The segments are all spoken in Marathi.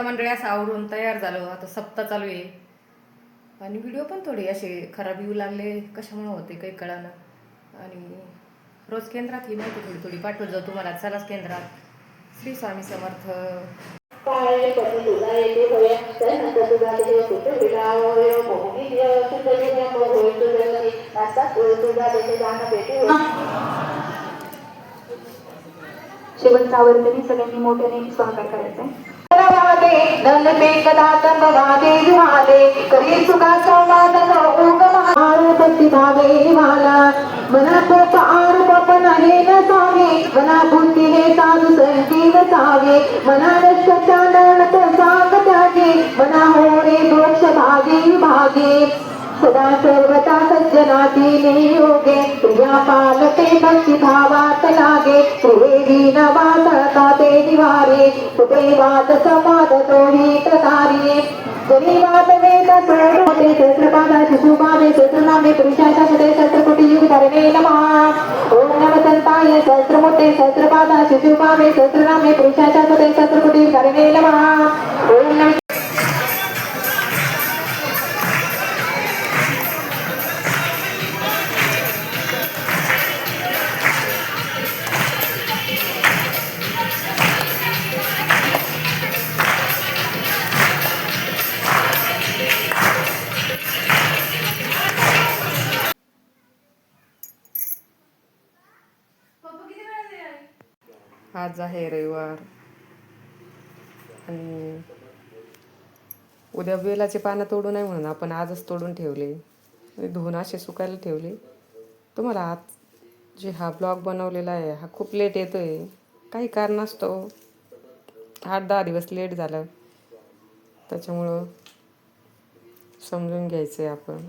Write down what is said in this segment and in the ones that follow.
चला मंडळी, असं आवरून तयार झालो. आता सप्ताह चालू आहे आणि व्हिडिओ पण थोडे असे खराब येऊ लागले. कशामुळे होते काही कळालं. आणि रोज केंद्रात ही माहिती थोडी थोडी पाठवत जाऊ तुम्हाला. चलाच केंद्रात. श्री स्वामी समर्थ. शेवटचा वर्तनी सगळ्यांनी मोठ्याने स्वागत करायचंय. मना पोट आरोप पण आहे न सावे, मना बुद्धी हे साधू संजीव सावे, मना नष्ट चांदण तो सांग त्यागे, मना होणे दोष भागी भागे, सदा सर्वता सज्जनाती योगे, प्रिया पालते भक्ती भावात लागे, त्रिवेदी नवासता ते निवारे, सुदेवात समाद तो हित कार्ये, जनीवात वेद सोडोते सहस्रपादा शिशुभावे सहस्रनामे पुरुषाच्या सुदे सहस्रकोटी युग धरणे नमः. ओम नमः संताय सहस्रमूर्ते सहस्रपादा शिशुभावे सहस्रनामे पुरुषाच्या सुदे सहस्रकोटी युग धरणे नमः. ओम नमः. आज आहे रविवार आणि उद्या बेलाचे पानं तोडू नाही म्हणून आपण आजच तोडून ठेवले. धुवून असे सुकायला ठेवले. तुम्हाला आज जे हा ब्लॉग बनवलेला आहे हा खूप लेट येतोय. काही कारण असतो. 8-10 दिवस लेट झालं. त्याच्यामुळं समजून घ्यायचं आहे आपण.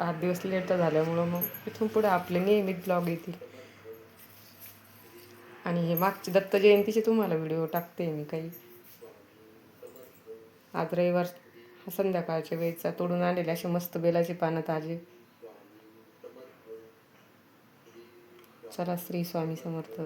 8 दिवस लेट झाल्यामुळं मग इथून पुढे आपले नियमित ब्लॉग येतील. आणि हे मागची दत्त जयंतीचे तुम्हाला व्हिडिओ टाकते मी काही. आज रविवार संध्याकाळच्या वेळेचा तोडून आणलेले असे मस्त बेलाचे पानं ताजे. चला श्री स्वामी समर्थ.